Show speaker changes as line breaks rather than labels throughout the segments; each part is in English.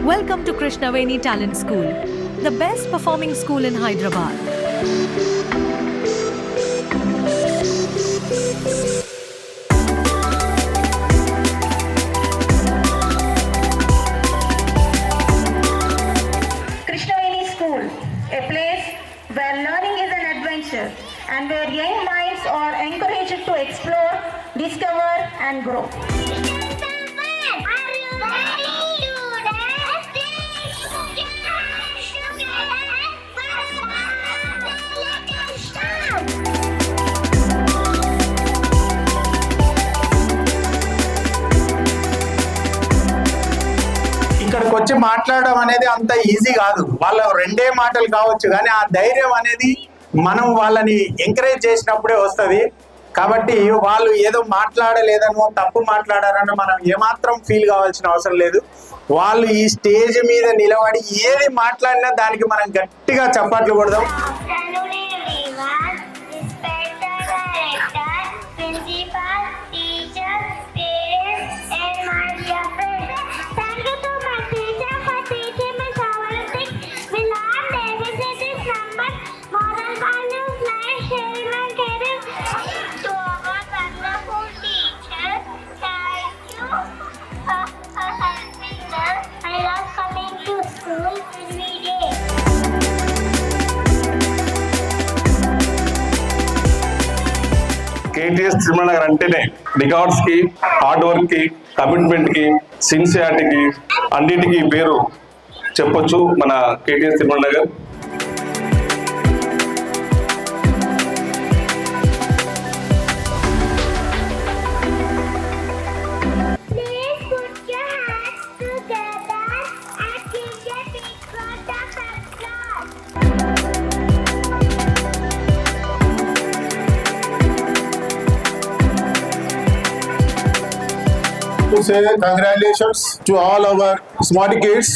Welcome to Krishnaveni Talent School, the best performing school in Hyderabad.
Krishnaveni School, a place where learning is an adventure and where young minds are encouraged to explore, discover and grow.
ఇక్కడికి వచ్చి మాట్లాడడం అనేది అంత easy కాదు. వాళ్ళ రెండే మాటలు కావచ్చు, కానీ ఆ ధైర్యం అనేది మనం వాళ్ళని ఎంకరేజ్ చేసినప్పుడే వస్తుంది. కాబట్టి వాళ్ళు ఏదో మాట్లాడలేదనో తప్పు మాట్లాడారనో మనం ఏమాత్రం ఫీల్ కావాల్సిన అవసరం లేదు. వాళ్ళు ఈ స్టేజ్ మీద నిలబడి ఏది మాట్లాడినా దానికి మనం గట్టిగా చప్పట్లు కొడదాం.
KTS తిరుమల నగర్ అంటేనే రికార్డ్స్ కి, హార్డ్ వర్క్ కి, కమిట్మెంట్ కి, సిన్సియారిటీకి అన్నిటికీ పేరు చెప్పొచ్చు మన KTS Tirumala Nagar.
To say congratulations to all our smart kids.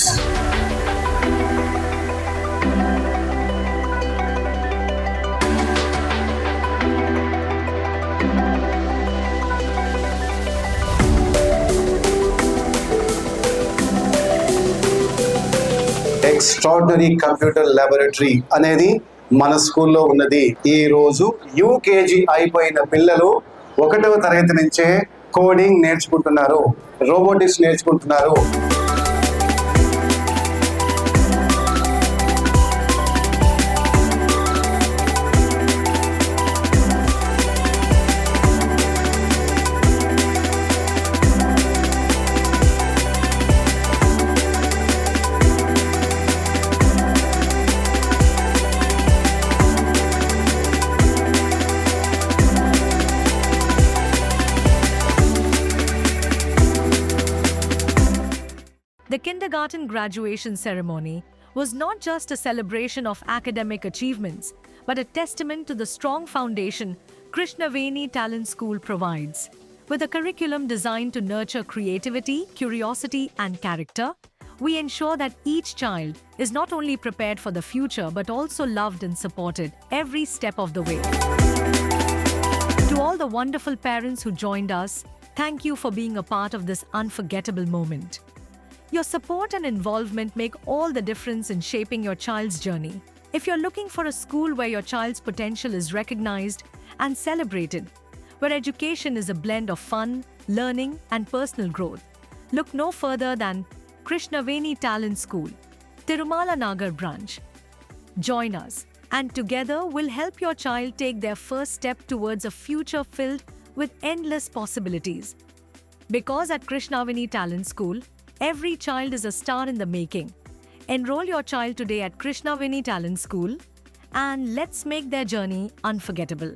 Extraordinary computer laboratory అనేది మన స్కూల్లో ఉన్నది. ఈ రోజు యూకేజీ అయిపోయిన పిల్లలు 1వ తరగతి నుంచే కోడింగ్ నేర్చుకుంటున్నారు, రోబోటిక్స్ నేర్చుకుంటున్నారు.
The kindergarten graduation ceremony was not just a celebration of academic achievements, but a testament to the strong foundation Krishnaveni Talent School provides. With a curriculum designed to nurture creativity, curiosity, and character, we ensure that each child is not only prepared for the future but also loved and supported every step of the way. To all the wonderful parents who joined us, thank you for being a part of this unforgettable moment. Your support and involvement make all the difference in shaping your child's journey. If you're looking for a school where your child's potential is recognized and celebrated, where education is a blend of fun, learning, and personal growth, look no further than Krishnaveni Talent School, Tirumala Nagar branch. Join us, and together we'll help your child take their first step towards a future filled with endless possibilities. Because at Krishnaveni Talent School, every child is a star in the making. Enroll your child today at Krishnaveni Talent School and let's make their journey unforgettable.